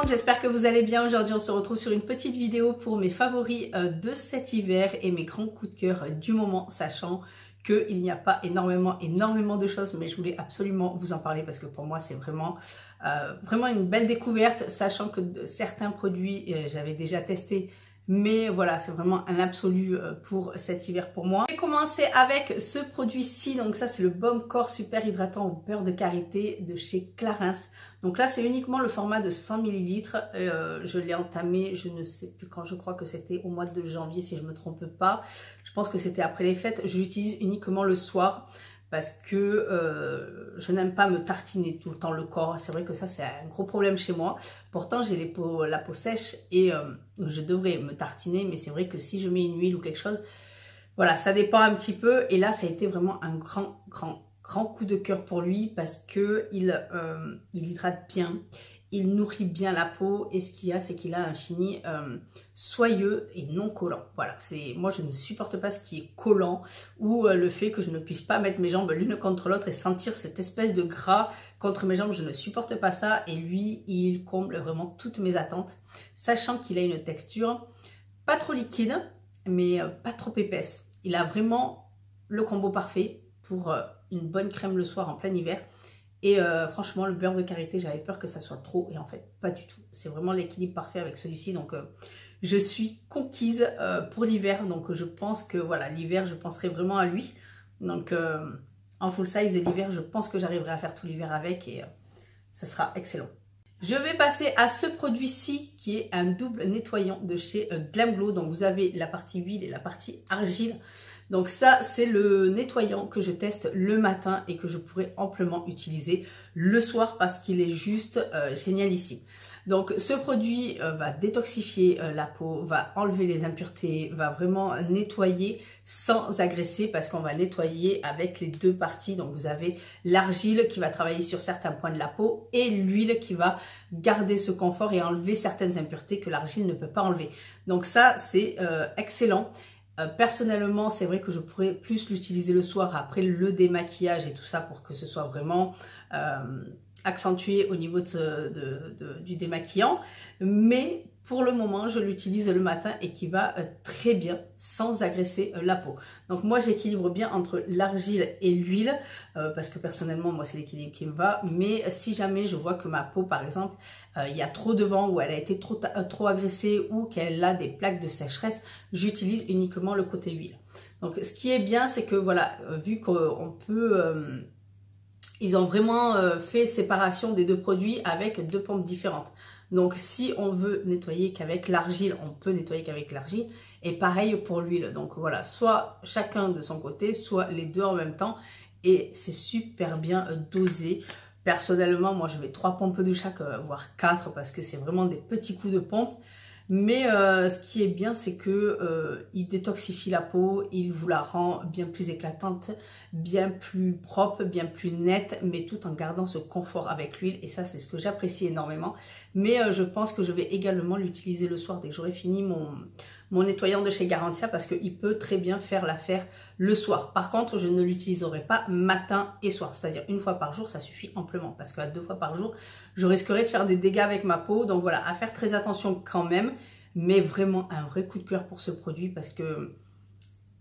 J'espère que vous allez bien. Aujourd'hui on se retrouve sur une petite vidéo pour mes favoris de cet hiver et mes grands coups de cœur du moment, sachant qu'il n'y a pas énormément de choses, mais je voulais absolument vous en parler parce que pour moi c'est vraiment une belle découverte, sachant que certains produits j'avais déjà testé. Mais voilà, c'est vraiment un absolu pour cet hiver pour moi. Je vais commencer avec ce produit-ci. Donc ça, c'est le Baume Corps Super Hydratant au beurre de karité de chez Clarins. Donc là, c'est uniquement le format de 100 ml. Je l'ai entamé, je ne sais plus quand, je crois que c'était au mois de janvier si je ne me trompe pas. Je pense que c'était après les fêtes. Je l'utilise uniquement le soir. Parce que je n'aime pas me tartiner tout le temps le corps. C'est vrai que ça, c'est un gros problème chez moi. Pourtant, j'ai la peau sèche et je devrais me tartiner. Mais c'est vrai que si je mets une huile ou quelque chose, voilà, ça dépend un petit peu. Et là, ça a été vraiment un grand coup de cœur pour lui parce que il hydrate bien. Il nourrit bien la peau et ce qu'il y a, c'est qu'il a un fini soyeux et non collant. Voilà, moi je ne supporte pas ce qui est collant ou le fait que je ne puisse pas mettre mes jambes l'une contre l'autre et sentir cette espèce de gras contre mes jambes. Je ne supporte pas ça et lui, il comble vraiment toutes mes attentes, sachant qu'il a une texture pas trop liquide, mais pas trop épaisse. Il a vraiment le combo parfait pour une bonne crème le soir en plein hiver. Et franchement, le beurre de karité, j'avais peur que ça soit trop. Et en fait, pas du tout. C'est vraiment l'équilibre parfait avec celui-ci. Donc, je suis conquise pour l'hiver. Donc, je pense que, voilà, l'hiver, je penserai vraiment à lui. Donc, en full size, l'hiver, je pense que j'arriverai à faire tout l'hiver avec. Et ça sera excellent. Je vais passer à ce produit-ci qui est un double nettoyant de chez Glam Glow. Donc, vous avez la partie huile et la partie argile. Donc ça, c'est le nettoyant que je teste le matin et que je pourrais amplement utiliser le soir parce qu'il est juste génialissime. Donc ce produit va détoxifier la peau, va enlever les impuretés, va vraiment nettoyer sans agresser parce qu'on va nettoyer avec les deux parties. Donc vous avez l'argile qui va travailler sur certains points de la peau et l'huile qui va garder ce confort et enlever certaines impuretés que l'argile ne peut pas enlever. Donc ça, c'est excellent. Personnellement, c'est vrai que je pourrais plus l'utiliser le soir après le démaquillage et tout ça pour que ce soit vraiment accentué au niveau du démaquillant. Mais pour le moment, je l'utilise le matin et qui va très bien sans agresser la peau. Donc moi, j'équilibre bien entre l'argile et l'huile parce que personnellement, moi, c'est l'équilibre qui me va. Mais si jamais je vois que ma peau, par exemple, il y a trop de vent ou elle a été trop agressée ou qu'elle a des plaques de sécheresse, j'utilise uniquement le côté huile. Donc ce qui est bien, c'est que voilà, vu qu'on peut... ils ont vraiment fait séparation des deux produits avec deux pompes différentes. Donc si on veut nettoyer qu'avec l'argile, on peut nettoyer qu'avec l'argile. Et pareil pour l'huile. Donc voilà, soit chacun de son côté, soit les deux en même temps. Et c'est super bien dosé. Personnellement, moi je mets 3 pompes de chaque, voire 4 parce que c'est vraiment des petits coups de pompe. Mais ce qui est bien, c'est que il détoxifie la peau, il vous la rend bien plus éclatante, bien plus propre, bien plus nette, mais tout en gardant ce confort avec l'huile. Et ça, c'est ce que j'apprécie énormément. Mais je pense que je vais également l'utiliser le soir dès que j'aurai fini mon nettoyant de chez Garantia parce qu'il peut très bien faire l'affaire le soir. Par contre, je ne l'utiliserai pas matin et soir, c'est-à-dire une fois par jour, ça suffit amplement parce qu'à 2 fois par jour, je risquerais de faire des dégâts avec ma peau. Donc voilà, à faire très attention quand même, mais vraiment un vrai coup de cœur pour ce produit parce que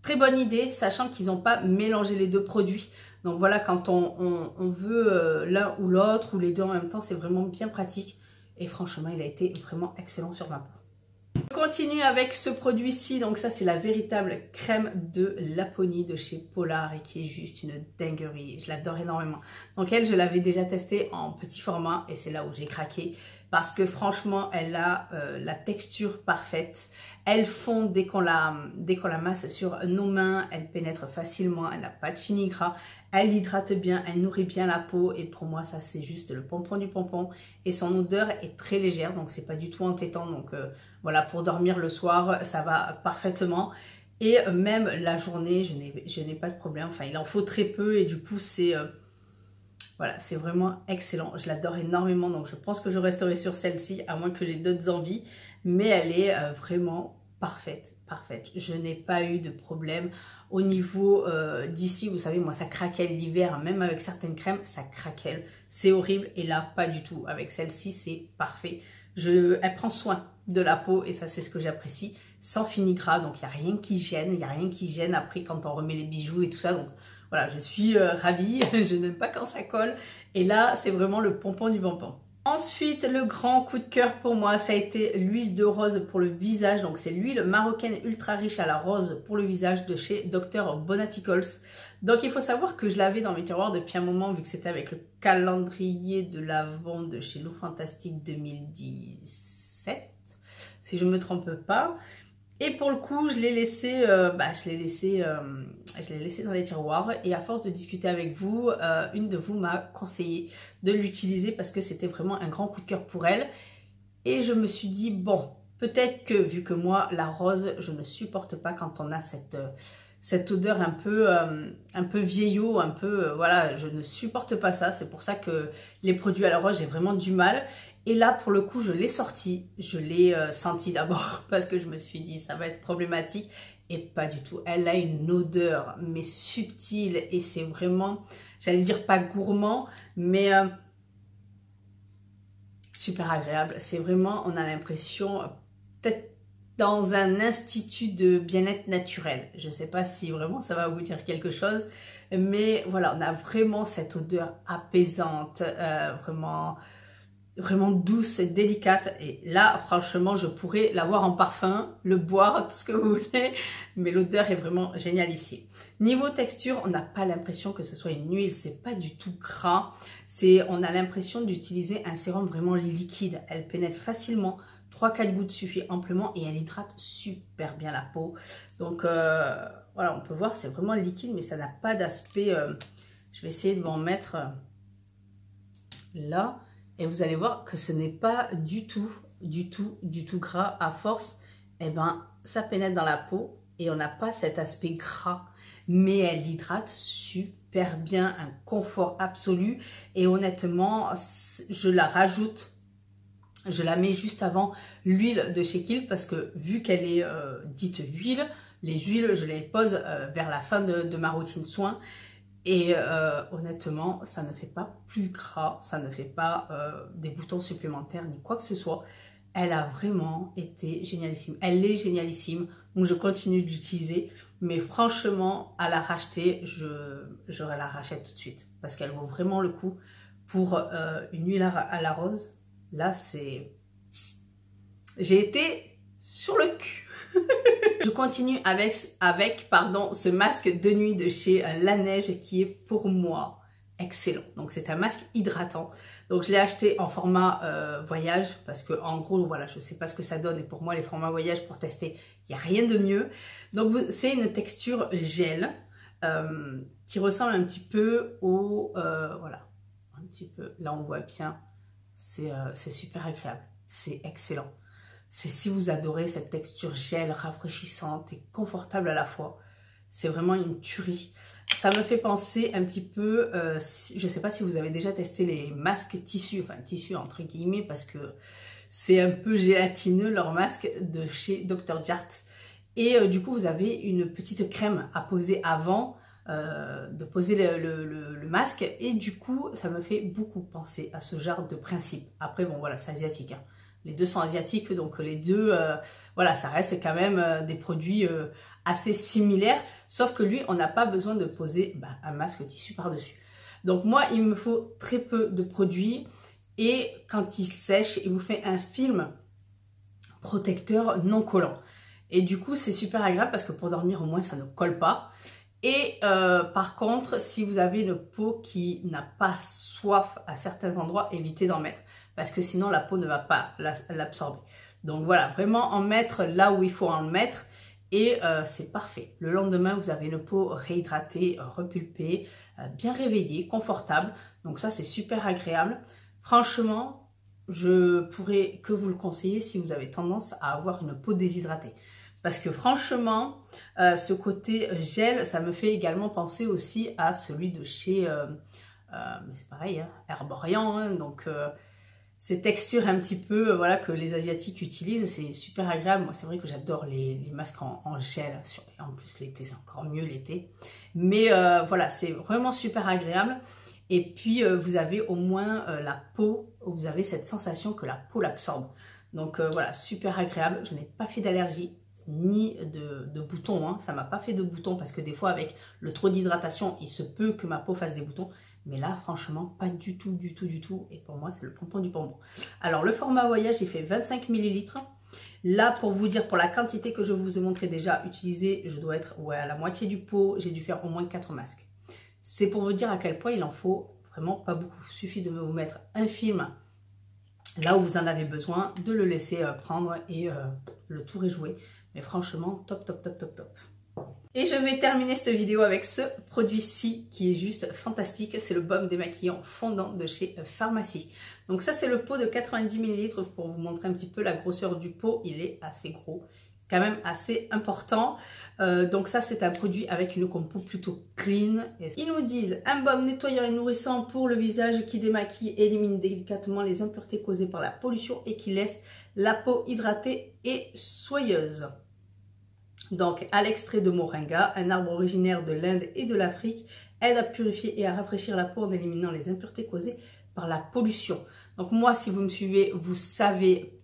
très bonne idée, sachant qu'ils n'ont pas mélangé les deux produits. Donc voilà, quand on veut l'un ou l'autre ou les deux en même temps, c'est vraiment bien pratique. Et franchement, il a été vraiment excellent sur ma peau. Je continue avec ce produit-ci, donc ça c'est la véritable crème de Laponie de chez Polar et qui est juste une dinguerie, je l'adore énormément. Donc elle, je l'avais déjà testée en petit format et c'est là où j'ai craqué parce que franchement elle a la texture parfaite, elle fond dès qu'on la masse sur nos mains, elle pénètre facilement, elle n'a pas de fini gras, elle hydrate bien, elle nourrit bien la peau et pour moi ça c'est juste le pompon du pompon et son odeur est très légère donc c'est pas du tout entêtant donc voilà, pour dormir le soir ça va parfaitement et même la journée je n'ai pas de problème, enfin il en faut très peu et du coup c'est voilà, c'est vraiment excellent, je l'adore énormément donc je pense que je resterai sur celle-ci à moins que j'ai d'autres envies mais elle est vraiment parfaite. Je n'ai pas eu de problème au niveau d'ici, vous savez moi ça craquelle l'hiver, même avec certaines crèmes ça craquelle, c'est horrible et là pas du tout, avec celle-ci c'est parfait, Elle prend soin de la peau et ça c'est ce que j'apprécie, sans fini-gras, donc il n'y a rien qui gêne, il n'y a rien qui gêne après quand on remet les bijoux et tout ça, donc voilà, je suis ravie, je n'aime pas quand ça colle et là c'est vraiment le pompon du pompon. Ensuite, le grand coup de cœur pour moi, ça a été l'huile de rose pour le visage. Donc, c'est l'huile marocaine ultra riche à la rose pour le visage de chez Dr. Botanicals. Donc, il faut savoir que je l'avais dans mes tiroirs depuis un moment, vu que c'était avec le calendrier de l'Avent de chez Look Fantastique 2017, si je ne me trompe pas. Et pour le coup, je l'ai laissé, je l'ai laissé dans les tiroirs. Et à force de discuter avec vous, une de vous m'a conseillé de l'utiliser parce que c'était vraiment un grand coup de cœur pour elle. Et je me suis dit, bon, peut-être que vu que moi, la rose, je ne supporte pas quand on a cette odeur un peu vieillot, un peu, voilà, je ne supporte pas ça. C'est pour ça que les produits à la rose, j'ai vraiment du mal. Et là, pour le coup, je l'ai sorti, je l'ai senti d'abord parce que je me suis dit, ça va être problématique. Et pas du tout. Elle a une odeur, mais subtile et c'est vraiment, j'allais dire pas gourmand, mais super agréable. C'est vraiment, on a l'impression, peut-être dans un institut de bien-être naturel. Je ne sais pas si vraiment ça va vous dire quelque chose, mais voilà, on a vraiment cette odeur apaisante, vraiment douce et délicate. Et là, franchement, je pourrais l'avoir en parfum, le boire, tout ce que vous voulez, mais l'odeur est vraiment géniale ici. Niveau texture, on n'a pas l'impression que ce soit une huile, c'est pas du tout gras. On a l'impression d'utiliser un sérum vraiment liquide. Elle pénètre facilement. 3-4 gouttes suffit amplement et elle hydrate super bien la peau. Donc voilà, on peut voir, c'est vraiment liquide, mais ça n'a pas d'aspect. Je vais essayer de m'en mettre là. Et vous allez voir que ce n'est pas du tout gras. À force, eh ben, ça pénètre dans la peau et on n'a pas cet aspect gras. Mais elle hydrate super bien, un confort absolu. Et honnêtement, je la rajoute, je la mets juste avant l'huile de chez Kiehl parce que vu qu'elle est dite huile, les huiles, je les pose vers la fin de ma routine soin. Et honnêtement, ça ne fait pas plus gras, ça ne fait pas des boutons supplémentaires ni quoi que ce soit. Elle a vraiment été génialissime. Elle est génialissime, donc je continue d'utiliser. Mais franchement, à la racheter, je la rachète tout de suite. Parce qu'elle vaut vraiment le coup pour une huile à la rose. Là, c'est... J'ai été sur le cul. Je continue avec ce masque de nuit de chez Laneige qui est pour moi excellent. Donc c'est un masque hydratant. Donc je l'ai acheté en format voyage parce que en gros voilà, je sais pas ce que ça donne et pour moi les formats voyage pour tester, il n'y a rien de mieux. Donc c'est une texture gel qui ressemble un petit peu au voilà, un petit peu là on voit bien, c'est super agréable, c'est excellent. C'est si vous adorez cette texture gel rafraîchissante et confortable à la fois. C'est vraiment une tuerie. Ça me fait penser un petit peu, je ne sais pas si vous avez déjà testé les masques tissus, enfin tissus entre guillemets parce que c'est un peu gélatineux leur masque de chez Dr. Jart. Et du coup vous avez une petite crème à poser avant de poser le masque et du coup ça me fait beaucoup penser à ce genre de principe. Après bon voilà, c'est asiatique hein. Les deux sont asiatiques, donc les deux, voilà, ça reste quand même des produits assez similaires. Sauf que lui, on n'a pas besoin de poser un masque tissu par-dessus. Donc moi, il me faut très peu de produits. Et quand il sèche, il vous fait un film protecteur non collant. Et du coup, c'est super agréable parce que pour dormir, au moins, ça ne colle pas. Et par contre, si vous avez une peau qui n'a pas soif à certains endroits, évitez d'en mettre. Parce que sinon, la peau ne va pas l'absorber. Donc voilà, vraiment en mettre là où il faut en mettre. Et c'est parfait. Le lendemain, vous avez une peau réhydratée, repulpée, bien réveillée, confortable. Donc ça, c'est super agréable. Franchement, je pourrais que vous le conseiller si vous avez tendance à avoir une peau déshydratée. Parce que franchement, ce côté gel, ça me fait également penser aussi à celui de chez... mais c'est pareil, hein, Herborian. Hein, donc, ces textures un petit peu voilà, que les Asiatiques utilisent, c'est super agréable. Moi, c'est vrai que j'adore les masques en gel. En plus, l'été, c'est encore mieux l'été. Mais voilà, c'est vraiment super agréable. Et puis vous avez au moins la peau, vous avez cette sensation que la peau l'absorbe. Donc voilà, super agréable. Je n'ai pas fait d'allergie ni de boutons, hein. Ça m'a pas fait de boutons parce que des fois avec le trop d'hydratation, il se peut que ma peau fasse des boutons. Mais là, franchement, pas du tout, du tout, du tout. Et pour moi, c'est le pompon du bonbon. Alors, le format voyage, il fait 25 ml. Là, pour vous dire, pour la quantité que je vous ai montré déjà utilisée, je dois être à la moitié du pot. J'ai dû faire au moins 4 masques. C'est pour vous dire à quel point il en faut vraiment pas beaucoup. Il suffit de vous mettre un film là où vous en avez besoin, de le laisser prendre et le tour est joué. Mais franchement, top, top, top, top, top. Et je vais terminer cette vidéo avec ce produit-ci qui est juste fantastique. C'est le baume démaquillant fondant de chez Pharmacie. Donc ça, c'est le pot de 90 ml pour vous montrer un petit peu la grosseur du pot. Il est assez gros, quand même assez important. Donc ça, c'est un produit avec une compo plutôt clean. Ils nous disent un baume nettoyant et nourrissant pour le visage qui démaquille et élimine délicatement les impuretés causées par la pollution et qui laisse la peau hydratée et soyeuse. Donc, à l'extrait de moringa, un arbre originaire de l'Inde et de l'Afrique, aide à purifier et à rafraîchir la peau en éliminant les impuretés causées par la pollution. Donc moi, si vous me suivez, vous savez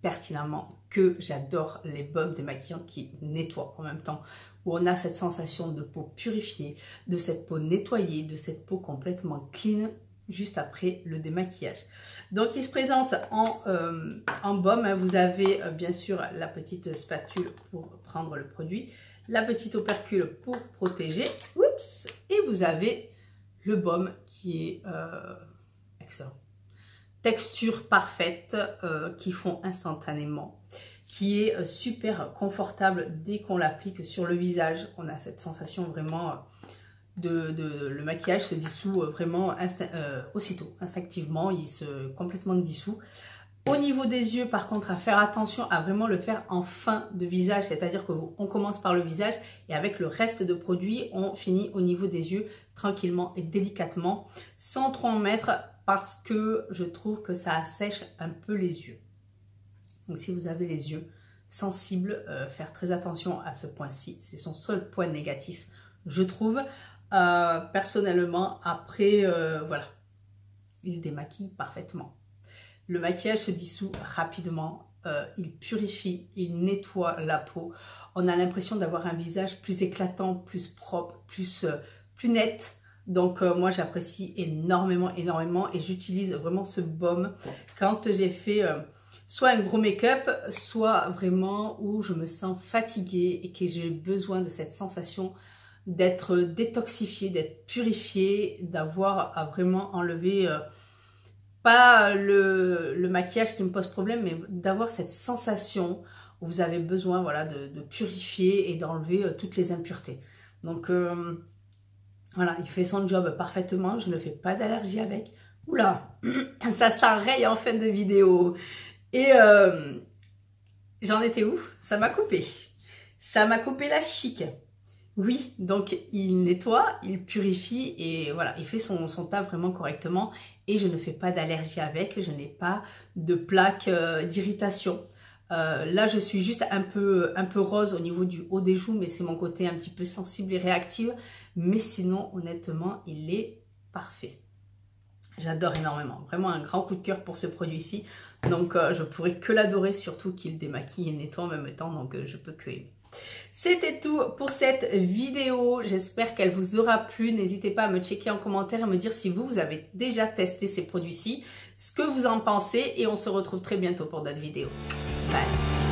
pertinemment que j'adore les baumes démaquillants qui nettoient en même temps, où on a cette sensation de peau purifiée, de cette peau nettoyée, de cette peau complètement clean, juste après le démaquillage. Donc il se présente en baume. Vous avez bien sûr la petite spatule pour prendre le produit, la petite opercule pour protéger, oups, et vous avez le baume qui est excellent. Texture parfaite qui fond instantanément, qui est super confortable dès qu'on l'applique sur le visage. On a cette sensation vraiment le maquillage se dissout vraiment aussitôt, instinctivement, il se complètement dissout. Au niveau des yeux, par contre, à faire attention à vraiment le faire en fin de visage, c'est-à-dire qu'on commence par le visage et avec le reste de produits, on finit au niveau des yeux tranquillement et délicatement, sans trop en mettre parce que je trouve que ça assèche un peu les yeux. Donc si vous avez les yeux sensibles, faire très attention à ce point-ci, c'est son seul point négatif, je trouve. Personnellement, après, voilà, il démaquille parfaitement. Le maquillage se dissout rapidement, il purifie, il nettoie la peau. On a l'impression d'avoir un visage plus éclatant, plus propre, plus net. Donc moi j'apprécie énormément, énormément et j'utilise vraiment ce baume quand j'ai fait soit un gros make-up, soit vraiment où je me sens fatiguée et que j'ai besoin de cette sensation d'être détoxifiée, d'être purifiée, d'avoir à vraiment enlever pas le maquillage qui me pose problème, mais d'avoir cette sensation où vous avez besoin, voilà, de purifier et d'enlever toutes les impuretés. Donc voilà, il fait son job parfaitement, je ne fais pas d'allergie avec. Oula, ça s'arrête en fin de vidéo. Et j'en étais où? Ça m'a coupé. Ça m'a coupé la chic. Oui, donc il nettoie, il purifie et voilà, il fait son taf vraiment correctement et je ne fais pas d'allergie avec, je n'ai pas de plaques d'irritation. Là, je suis juste un peu rose au niveau du haut des joues, mais c'est mon côté un petit peu sensible et réactive. Mais sinon, honnêtement, il est parfait. J'adore énormément, vraiment un grand coup de cœur pour ce produit-ci. Donc, je pourrais que l'adorer, surtout qu'il démaquille et nettoie en même temps, donc je peux que aimer. C'était tout pour cette vidéo, j'espère qu'elle vous aura plu. N'hésitez pas à me checker en commentaire et me dire si vous avez déjà testé ces produits-ci, ce que vous en pensez et on se retrouve très bientôt pour d'autres vidéos. Bye.